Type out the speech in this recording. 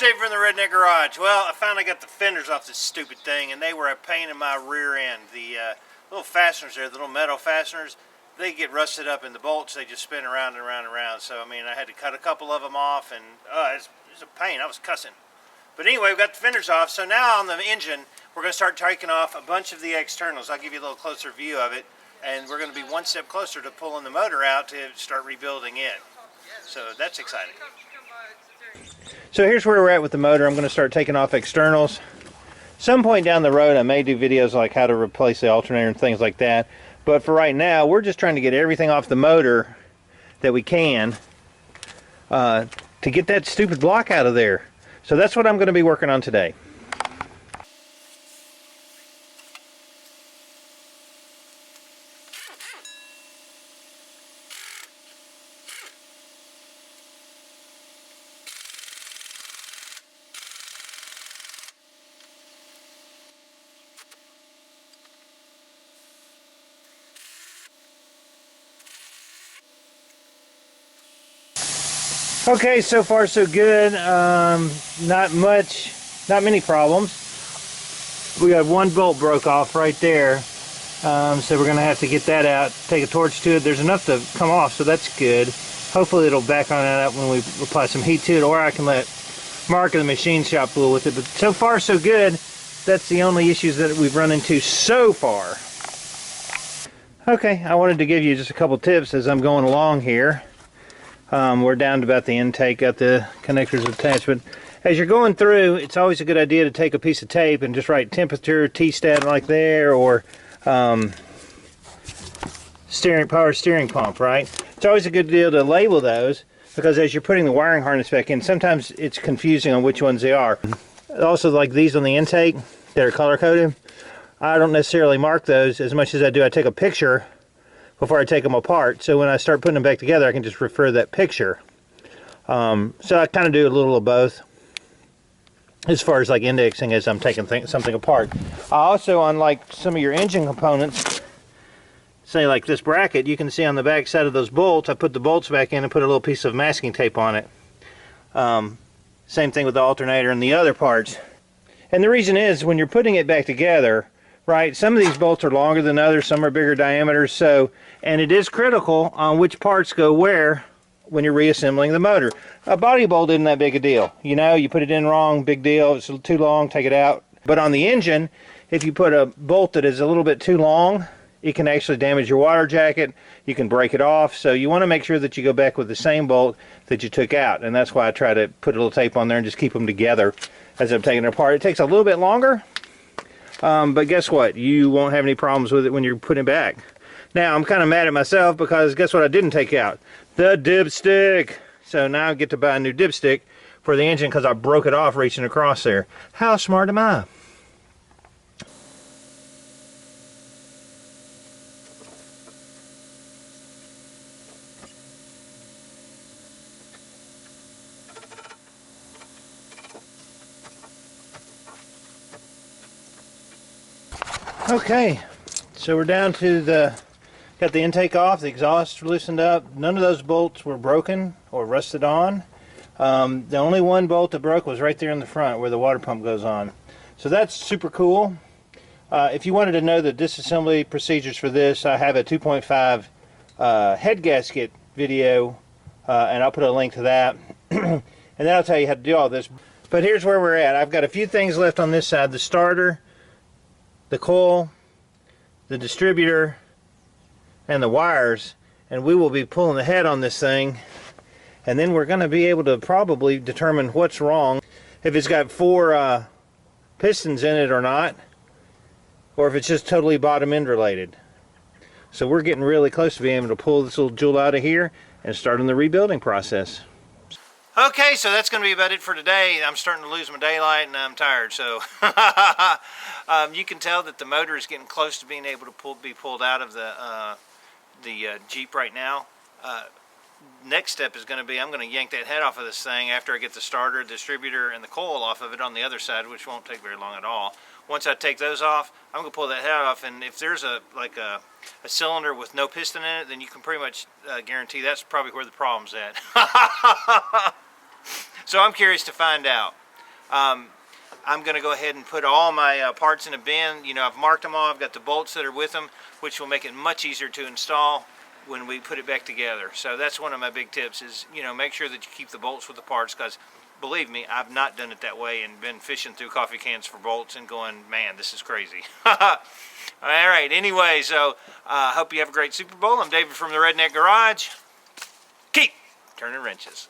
Dave from the Redneck Garage. Well, I finally got the fenders off this stupid thing, and they were a pain in my rear end. The little fasteners there, the little metal fasteners, they get rusted up in the bolts. They just spin around and around and around. So, I mean, I had to cut a couple of them off, and it's a pain. I was cussing. But anyway, we got the fenders off. So now on the engine, we're going to start taking off a bunch of the externals. I'll give you a little closer view of it, and we're going to be one step closer to pulling the motor out to start rebuilding it. So that's exciting. So here's where we're at with the motor. I'm going to start taking off externals. Some point down the road I may do videos like how to replace the alternator and things like that. But for right now, we're just trying to get everything off the motor that we can to get that stupid block out of there. So that's what I'm going to be working on today. Okay, so far so good. Not many problems. We got one bolt broke off right there, so we're going to have to get that out, take a torch to it. There's enough to come off, so that's good. Hopefully it'll back on that when we apply some heat to it, or I can let Mark in the machine shop fool with it. But so far so good. That's the only issues that we've run into so far. Okay, I wanted to give you just a couple tips as I'm going along here. We're down to about the intake, got the connectors attached, but as you're going through, it's always a good idea to take a piece of tape and just write temperature, T-stat like there, or power steering pump, right? It's always a good deal to label those, because as you're putting the wiring harness back in, sometimes it's confusing on which ones they are. Also, like these on the intake that are color-coded, I don't necessarily mark those as much as I do. I take a picture before I take them apart, so when I start putting them back together I can just refer to that picture. So I kind of do a little of both as far as like indexing as I'm taking something apart. I also, on like some of your engine components, say like this bracket, you can see on the back side of those bolts, I put the bolts back in and put a little piece of masking tape on it. Same thing with the alternator and the other parts. And the reason is, when you're putting it back together, right, some of these bolts are longer than others, some are bigger diameters, so, and it is critical on which parts go where when you're reassembling the motor. A body bolt isn't that big a deal. You know, you put it in wrong, big deal. If it's too long, take it out. But on the engine, if you put a bolt that is a little bit too long, it can actually damage your water jacket. You can break it off. So you want to make sure that you go back with the same bolt that you took out. And that's why I try to put a little tape on there and just keep them together as I'm taking it apart. It takes a little bit longer. But guess what? You won't have any problems with it when you're putting it back. Now, I'm kind of mad at myself because guess what I didn't take out? The dipstick. So now I get to buy a new dipstick for the engine because I broke it off reaching across there. How smart am I? Okay, so we're down to got the intake off, the exhaust loosened up. None of those bolts were broken or rusted on. The only one bolt that broke was right there in the front where the water pump goes on. So that's super cool. If you wanted to know the disassembly procedures for this, I have a 2.5 head gasket video, and I'll put a link to that. And then I'll tell you how to do all this. But here's where we're at. I've got a few things left on this side. The starter, the coil, the distributor, and the wires, and we will be pulling the head on this thing, and then we're going to be able to probably determine what's wrong, if it's got 4 pistons in it or not, or if it's just totally bottom end related. So we're getting really close to being able to pull this little jewel out of here and start on the rebuilding process. Okay, so that's going to be about it for today. I'm starting to lose my daylight and I'm tired, so you can tell that the motor is getting close to being able to be pulled out of the Jeep right now. Next step is going to be, I'm going to yank that head off of this thing after I get the starter, distributor, and the coil off of it on the other side, which won't take very long at all. Once I take those off, I'm going to pull that head off, and if there's a cylinder with no piston in it, then you can pretty much guarantee that's probably where the problem's at. So I'm curious to find out. I'm going to go ahead and put all my parts in a bin. You know, I've marked them all. I've got the bolts that are with them, which will make it much easier to install when we put it back together. So that's one of my big tips is, you know, make sure that you keep the bolts with the parts, because believe me, I've not done it that way and been fishing through coffee cans for bolts and going, man, this is crazy. All right, anyway, so hope you have a great Super Bowl. I'm David from the Redneck Garage. Keep turning wrenches.